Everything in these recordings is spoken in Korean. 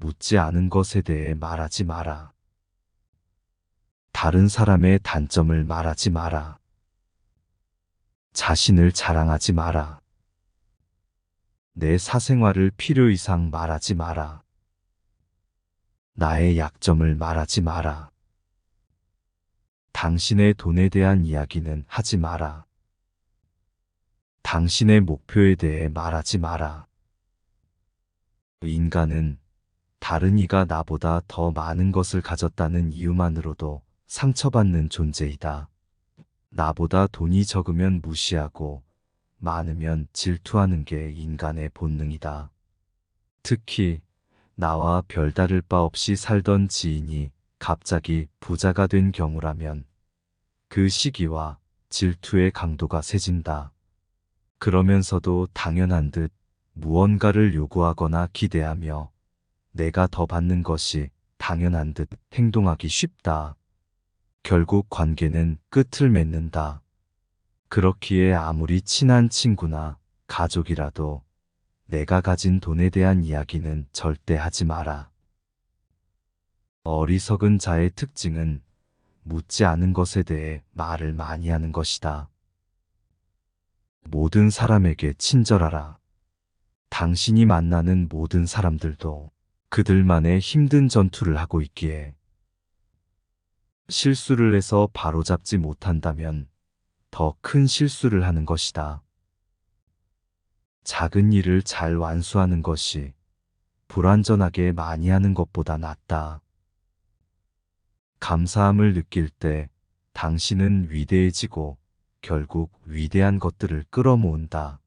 묻지 않은 것에 대해 말하지 마라. 다른 사람의 단점을 말하지 마라. 자신을 자랑하지 마라. 내 사생활을 필요 이상 말하지 마라. 나의 약점을 말하지 마라. 당신의 돈에 대한 이야기는 하지 마라. 당신의 목표에 대해 말하지 마라. 인간은 다른 이가 나보다 더 많은 것을 가졌다는 이유만으로도 상처받는 존재이다. 나보다 돈이 적으면 무시하고 많으면 질투하는 게 인간의 본능이다. 특히 나와 별다를 바 없이 살던 지인이 갑자기 부자가 된 경우라면 그 시기와 질투의 강도가 세진다. 그러면서도 당연한 듯 무언가를 요구하거나 기대하며 내가 더 받는 것이 당연한 듯 행동하기 쉽다. 결국 관계는 끝을 맺는다. 그렇기에 아무리 친한 친구나 가족이라도 내가 가진 돈에 대한 이야기는 절대 하지 마라. 어리석은 자의 특징은 묻지 않은 것에 대해 말을 많이 하는 것이다. 모든 사람에게 친절하라. 당신이 만나는 모든 사람들도 그들만의 힘든 전투를 하고 있기에 실수를 해서 바로잡지 못한다면 더 큰 실수를 하는 것이다. 작은 일을 잘 완수하는 것이 불완전하게 많이 하는 것보다 낫다. 감사함을 느낄 때 당신은 위대해지고 결국 위대한 것들을 끌어모은다.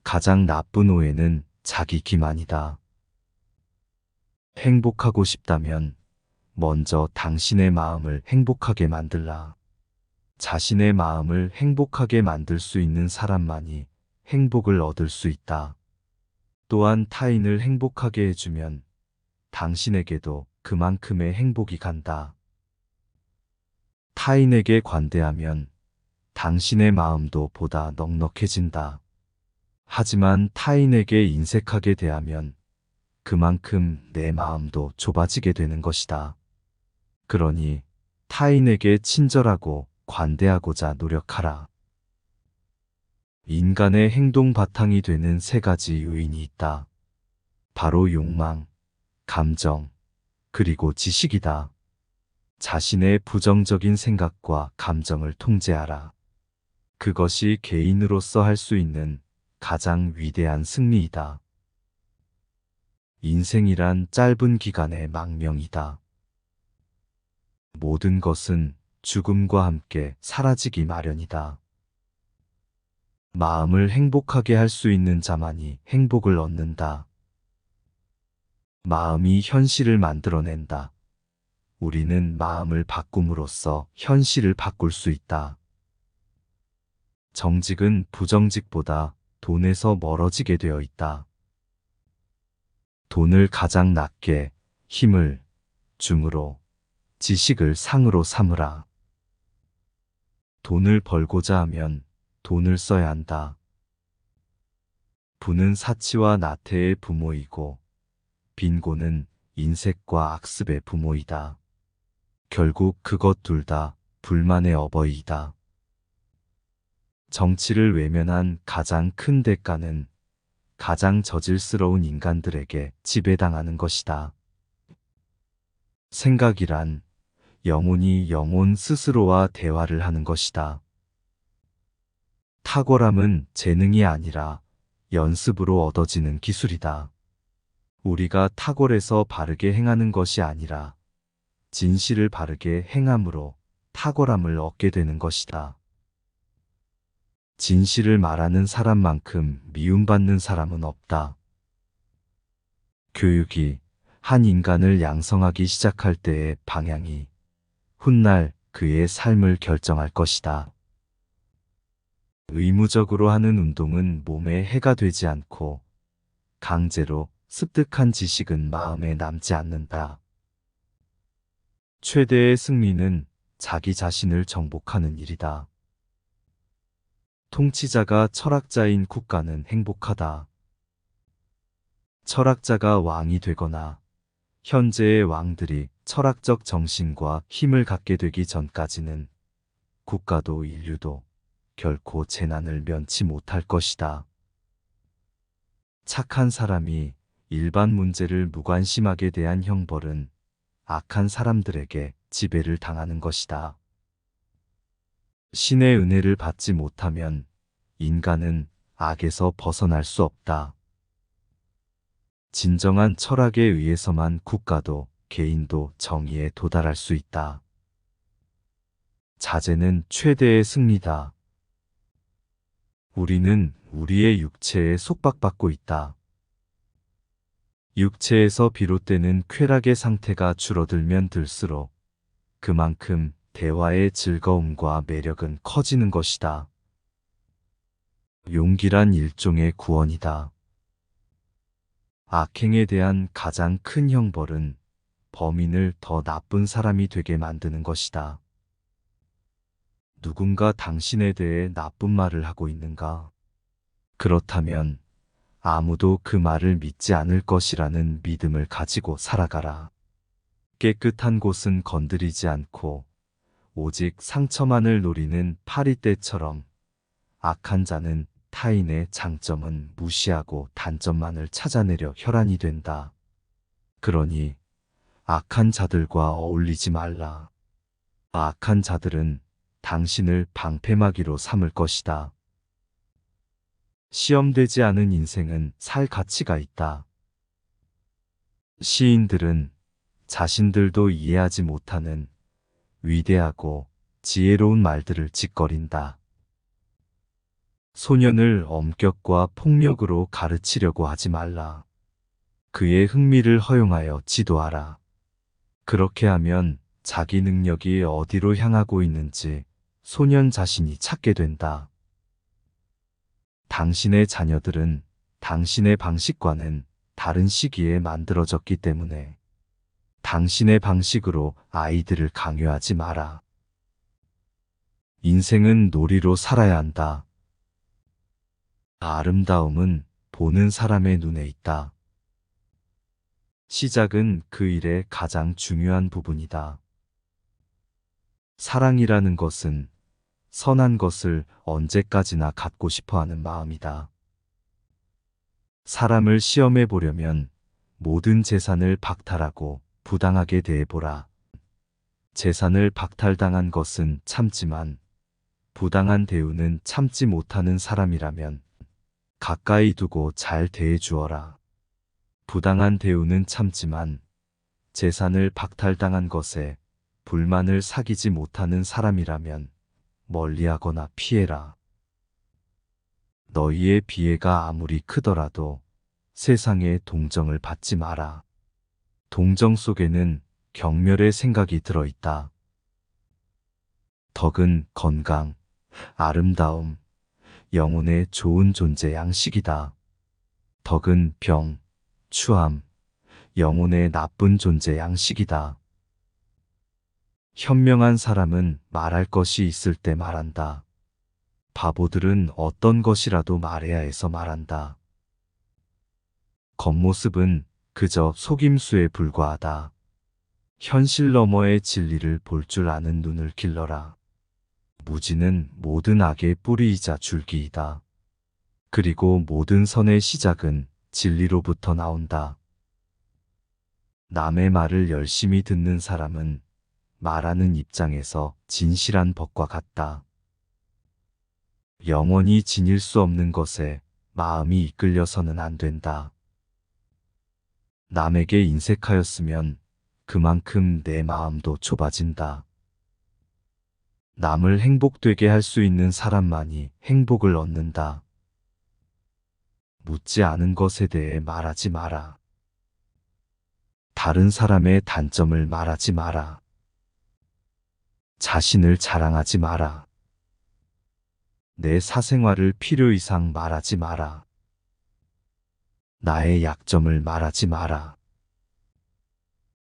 가장 나쁜 오해는 자기 기만이다. 행복하고 싶다면 먼저 당신의 마음을 행복하게 만들라. 자신의 마음을 행복하게 만들 수 있는 사람만이 행복을 얻을 수 있다. 또한 타인을 행복하게 해주면 당신에게도 그만큼의 행복이 간다. 타인에게 관대하면 당신의 마음도 보다 넉넉해진다. 하지만 타인에게 인색하게 대하면 그만큼 내 마음도 좁아지게 되는 것이다. 그러니 타인에게 친절하고 관대하고자 노력하라. 인간의 행동 바탕이 되는 세 가지 요인이 있다. 바로 욕망, 감정, 그리고 지식이다. 자신의 부정적인 생각과 감정을 통제하라. 그것이 개인으로서 할 수 있는 가장 위대한 승리이다. 인생이란 짧은 기간의 망명이다. 모든 것은 죽음과 함께 사라지기 마련이다. 마음을 행복하게 할 수 있는 자만이 행복을 얻는다. 마음이 현실을 만들어낸다. 우리는 마음을 바꿈으로써 현실을 바꿀 수 있다. 정직은 부정직보다 돈에서 멀어지게 되어 있다. 돈을 가장 낮게, 힘을 중으로, 지식을 상으로 삼으라. 돈을 벌고자 하면 돈을 써야 한다. 부는 사치와 나태의 부모이고 빈곤은 인색과 악습의 부모이다. 결국 그것 둘 다 불만의 어버이이다. 정치를 외면한 가장 큰 대가는 가장 저질스러운 인간들에게 지배당하는 것이다. 생각이란 영혼이 영혼 스스로와 대화를 하는 것이다. 탁월함은 재능이 아니라 연습으로 얻어지는 기술이다. 우리가 탁월해서 바르게 행하는 것이 아니라 진실을 바르게 행함으로 탁월함을 얻게 되는 것이다. 진실을 말하는 사람만큼 미움받는 사람은 없다. 교육이 한 인간을 양성하기 시작할 때의 방향이 훗날 그의 삶을 결정할 것이다. 의무적으로 하는 운동은 몸에 해가 되지 않고 강제로 습득한 지식은 마음에 남지 않는다. 최대의 승리는 자기 자신을 정복하는 일이다. 통치자가 철학자인 국가는 행복하다. 철학자가 왕이 되거나 현재의 왕들이 철학적 정신과 힘을 갖게 되기 전까지는 국가도 인류도 결코 재난을 면치 못할 것이다. 착한 사람이 일반 문제를 무관심하게 대한 형벌은 악한 사람들에게 지배를 당하는 것이다. 신의 은혜를 받지 못하면 인간은 악에서 벗어날 수 없다. 진정한 철학에 의해서만 국가도 개인도 정의에 도달할 수 있다. 자제는 최대의 승리다. 우리는 우리의 육체에 속박받고 있다. 육체에서 비롯되는 쾌락의 상태가 줄어들면 들수록 그만큼 대화의 즐거움과 매력은 커지는 것이다. 용기란 일종의 구원이다. 악행에 대한 가장 큰 형벌은 범인을 더 나쁜 사람이 되게 만드는 것이다. 누군가 당신에 대해 나쁜 말을 하고 있는가? 그렇다면 아무도 그 말을 믿지 않을 것이라는 믿음을 가지고 살아가라. 깨끗한 곳은 건드리지 않고 오직 상처만을 노리는 파리떼처럼 악한 자는 타인의 장점은 무시하고 단점만을 찾아내려 혈안이 된다. 그러니 악한 자들과 어울리지 말라. 악한 자들은 당신을 방패막이로 삼을 것이다. 시험되지 않은 인생은 살 가치가 있다. 시인들은 자신들도 이해하지 못하는 위대하고 지혜로운 말들을 짓거린다. 소년을 엄격과 폭력으로 가르치려고 하지 말라. 그의 흥미를 허용하여 지도하라. 그렇게 하면 자기 능력이 어디로 향하고 있는지 소년 자신이 찾게 된다. 당신의 자녀들은 당신의 방식과는 다른 시기에 만들어졌기 때문에 당신의 방식으로 아이들을 강요하지 마라. 인생은 놀이로 살아야 한다. 아름다움은 보는 사람의 눈에 있다. 시작은 그 일의 가장 중요한 부분이다. 사랑이라는 것은 선한 것을 언제까지나 갖고 싶어 하는 마음이다. 사람을 시험해 보려면 모든 재산을 박탈하고 부당하게 대해보라. 재산을 박탈당한 것은 참지만 부당한 대우는 참지 못하는 사람이라면 가까이 두고 잘 대해주어라. 부당한 대우는 참지만 재산을 박탈당한 것에 불만을 사귀지 못하는 사람이라면 멀리하거나 피해라. 너희의 비애가 아무리 크더라도 세상에 동정을 받지 마라. 동정 속에는 경멸의 생각이 들어있다. 덕은 건강, 아름다움, 영혼의 좋은 존재 양식이다. 덕은 병, 추함, 영혼의 나쁜 존재 양식이다. 현명한 사람은 말할 것이 있을 때 말한다. 바보들은 어떤 것이라도 말해야 해서 말한다. 겉모습은 그저 속임수에 불과하다. 현실 너머의 진리를 볼 줄 아는 눈을 길러라. 무지는 모든 악의 뿌리이자 줄기이다. 그리고 모든 선의 시작은 진리로부터 나온다. 남의 말을 열심히 듣는 사람은 말하는 입장에서 진실한 법과 같다. 영원히 지닐 수 없는 것에 마음이 이끌려서는 안 된다. 남에게 인색하였으면 그만큼 내 마음도 좁아진다. 남을 행복되게 할 수 있는 사람만이 행복을 얻는다. 묻지 않은 것에 대해 말하지 마라. 다른 사람의 단점을 말하지 마라. 자신을 자랑하지 마라. 내 사생활을 필요 이상 말하지 마라. 나의 약점을 말하지 마라.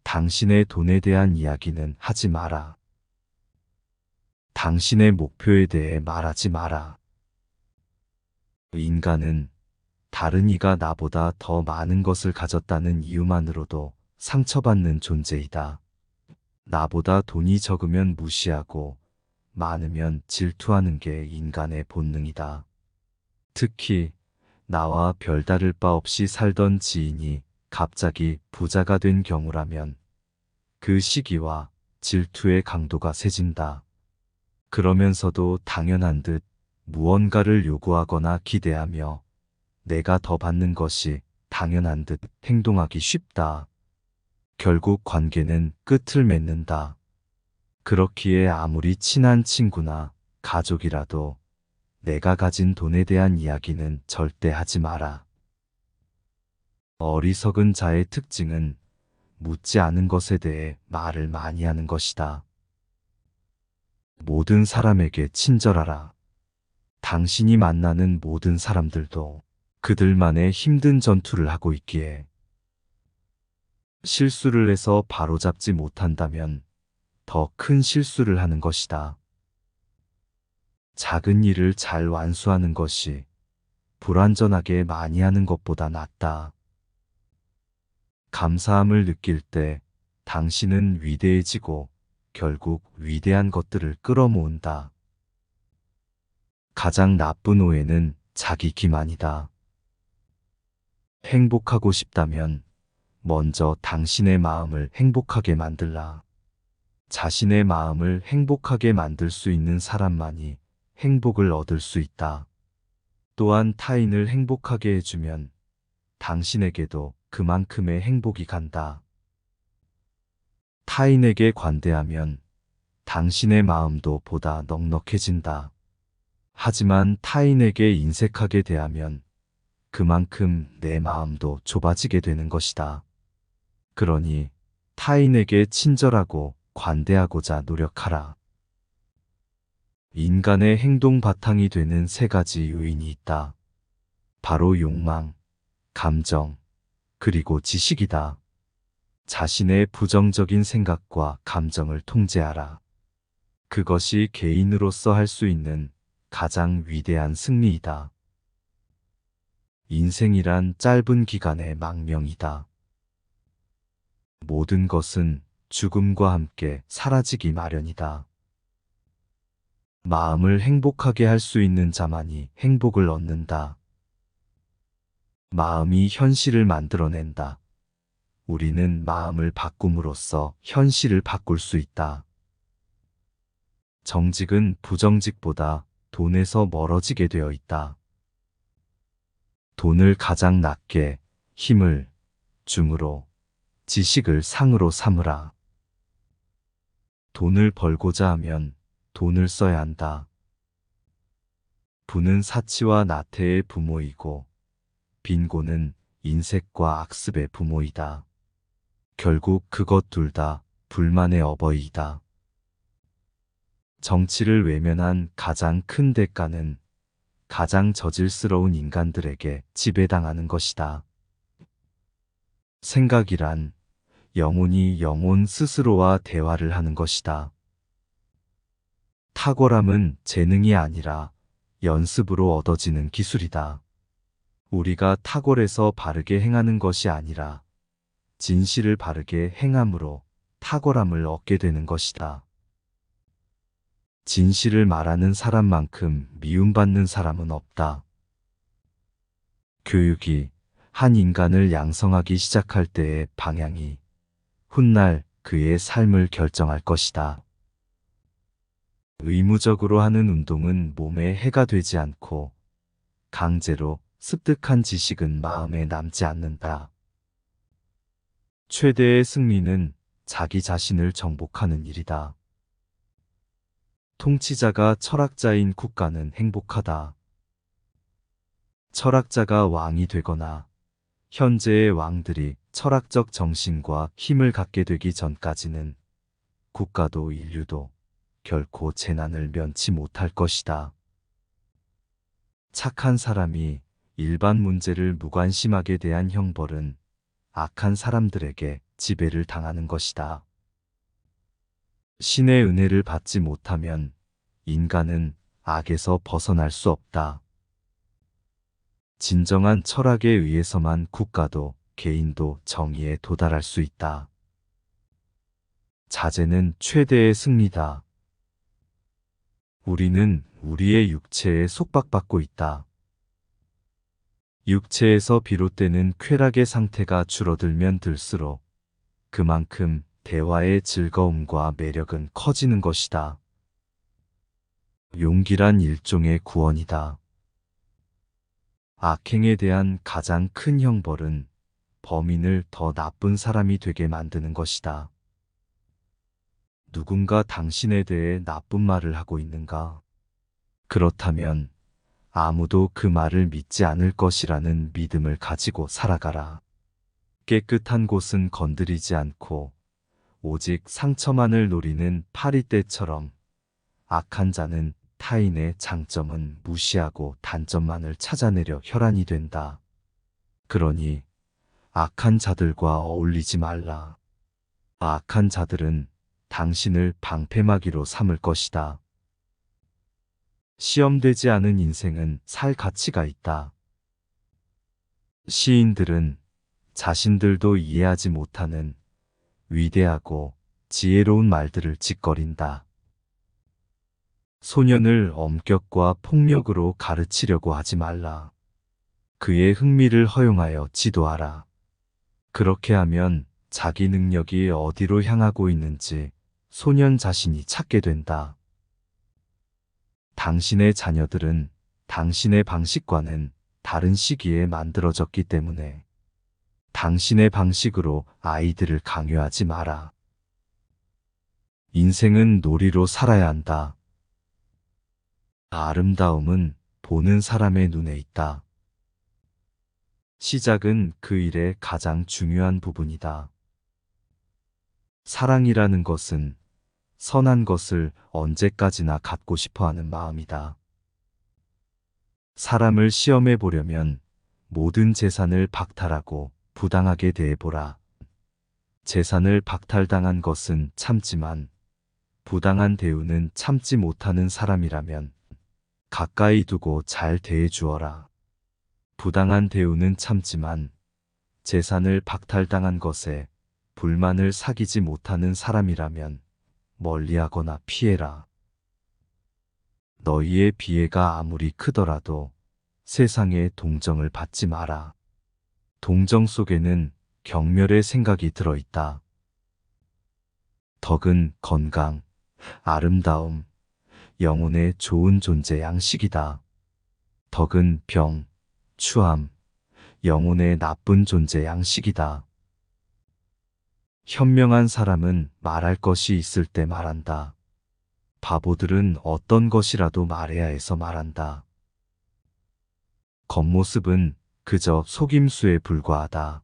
당신의 돈에 대한 이야기는 하지 마라. 당신의 목표에 대해 말하지 마라. 인간은 다른 이가 나보다 더 많은 것을 가졌다는 이유만으로도 상처받는 존재이다. 나보다 돈이 적으면 무시하고 많으면 질투하는 게 인간의 본능이다. 특히 나와 별다를 바 없이 살던 지인이 갑자기 부자가 된 경우라면 그 시기와 질투의 강도가 세진다. 그러면서도 당연한 듯 무언가를 요구하거나 기대하며 내가 더 받는 것이 당연한 듯 행동하기 쉽다. 결국 관계는 끝을 맺는다. 그렇기에 아무리 친한 친구나 가족이라도 내가 가진 돈에 대한 이야기는 절대 하지 마라. 어리석은 자의 특징은 묻지 않은 것에 대해 말을 많이 하는 것이다. 모든 사람에게 친절하라. 당신이 만나는 모든 사람들도 그들만의 힘든 전투를 하고 있기에 실수를 해서 바로잡지 못한다면 더 큰 실수를 하는 것이다. 작은 일을 잘 완수하는 것이 불완전하게 많이 하는 것보다 낫다. 감사함을 느낄 때 당신은 위대해지고 결국 위대한 것들을 끌어모은다. 가장 나쁜 오해는 자기 기만이다. 행복하고 싶다면 먼저 당신의 마음을 행복하게 만들라. 자신의 마음을 행복하게 만들 수 있는 사람만이 행복을 얻을 수 있다. 또한 타인을 행복하게 해주면 당신에게도 그만큼의 행복이 간다. 타인에게 관대하면 당신의 마음도 보다 넉넉해진다. 하지만 타인에게 인색하게 대하면 그만큼 내 마음도 좁아지게 되는 것이다. 그러니 타인에게 친절하고 관대하고자 노력하라. 인간의 행동 바탕이 되는 세 가지 요인이 있다. 바로 욕망, 감정, 그리고 지식이다. 자신의 부정적인 생각과 감정을 통제하라. 그것이 개인으로서 할 수 있는 가장 위대한 승리이다. 인생이란 짧은 기간의 망명이다. 모든 것은 죽음과 함께 사라지기 마련이다. 마음을 행복하게 할 수 있는 자만이 행복을 얻는다. 마음이 현실을 만들어낸다. 우리는 마음을 바꿈으로써 현실을 바꿀 수 있다. 정직은 부정직보다 돈에서 멀어지게 되어 있다. 돈을 가장 낮게, 힘을 중으로, 지식을 상으로 삼으라. 돈을 벌고자 하면 돈을 써야 한다. 부는 사치와 나태의 부모이고 빈곤은 인색과 악습의 부모이다. 결국 그것 둘 다 불만의 어버이이다. 정치를 외면한 가장 큰 대가는 가장 저질스러운 인간들에게 지배당하는 것이다. 생각이란 영혼이 영혼 스스로와 대화를 하는 것이다. 탁월함은 재능이 아니라 연습으로 얻어지는 기술이다. 우리가 탁월해서 바르게 행하는 것이 아니라 진실을 바르게 행함으로 탁월함을 얻게 되는 것이다. 진실을 말하는 사람만큼 미움받는 사람은 없다. 교육이 한 인간을 양성하기 시작할 때의 방향이 훗날 그의 삶을 결정할 것이다. 의무적으로 하는 운동은 몸에 해가 되지 않고 강제로 습득한 지식은 마음에 남지 않는다. 최대의 승리는 자기 자신을 정복하는 일이다. 통치자가 철학자인 국가는 행복하다. 철학자가 왕이 되거나 현재의 왕들이 철학적 정신과 힘을 갖게 되기 전까지는 국가도 인류도 결코 재난을 면치 못할 것이다. 착한 사람이 일반 문제를 무관심하게 대한 형벌은 악한 사람들에게 지배를 당하는 것이다. 신의 은혜를 받지 못하면 인간은 악에서 벗어날 수 없다. 진정한 철학에 의해서만 국가도 개인도 정의에 도달할 수 있다. 자제는 최대의 승리다. 우리는 우리의 육체에 속박받고 있다. 육체에서 비롯되는 쾌락의 상태가 줄어들면 들수록 그만큼 대화의 즐거움과 매력은 커지는 것이다. 용기란 일종의 구원이다. 악행에 대한 가장 큰 형벌은 범인을 더 나쁜 사람이 되게 만드는 것이다. 누군가 당신에 대해 나쁜 말을 하고 있는가? 그렇다면 아무도 그 말을 믿지 않을 것이라는 믿음을 가지고 살아가라. 깨끗한 곳은 건드리지 않고 오직 상처만을 노리는 파리떼처럼 악한 자는 타인의 장점은 무시하고 단점만을 찾아내려 혈안이 된다. 그러니 악한 자들과 어울리지 말라. 악한 자들은 당신을 방패막이로 삼을 것이다. 시험되지 않은 인생은 살 가치가 있다. 시인들은 자신들도 이해하지 못하는 위대하고 지혜로운 말들을 짓거린다. 소년을 엄격과 폭력으로 가르치려고 하지 말라. 그의 흥미를 허용하여 지도하라. 그렇게 하면 자기 능력이 어디로 향하고 있는지 소년 자신이 찾게 된다. 당신의 자녀들은 당신의 방식과는 다른 시기에 만들어졌기 때문에 당신의 방식으로 아이들을 강요하지 마라. 인생은 놀이로 살아야 한다. 아름다움은 보는 사람의 눈에 있다. 시작은 그 일의 가장 중요한 부분이다. 사랑이라는 것은 선한 것을 언제까지나 갖고 싶어 하는 마음이다. 사람을 시험해 보려면 모든 재산을 박탈하고 부당하게 대해보라. 재산을 박탈당한 것은 참지만 부당한 대우는 참지 못하는 사람이라면 가까이 두고 잘 대해주어라. 부당한 대우는 참지만 재산을 박탈당한 것에 불만을 사귀지 못하는 사람이라면 멀리하거나 피해라. 너희의 비애가 아무리 크더라도 세상에 동정을 받지 마라. 동정 속에는 경멸의 생각이 들어있다. 덕은 건강, 아름다움, 영혼의 좋은 존재 양식이다. 덕은 병, 추함, 영혼의 나쁜 존재 양식이다. 현명한 사람은 말할 것이 있을 때 말한다. 바보들은 어떤 것이라도 말해야 해서 말한다. 겉모습은 그저 속임수에 불과하다.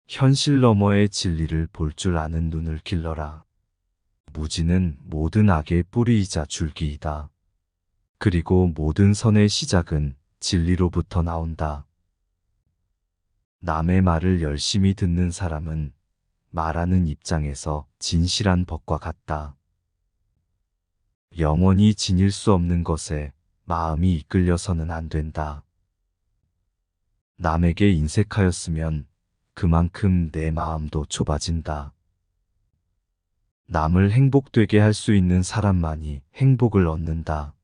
현실 너머의 진리를 볼 줄 아는 눈을 길러라. 무지는 모든 악의 뿌리이자 줄기이다. 그리고 모든 선의 시작은 진리로부터 나온다. 남의 말을 열심히 듣는 사람은 말하는 입장에서 진실한 법과 같다. 영원히 지닐 수 없는 것에 마음이 이끌려서는 안 된다. 남에게 인색하였으면 그만큼 내 마음도 좁아진다. 남을 행복되게 할 수 있는 사람만이 행복을 얻는다.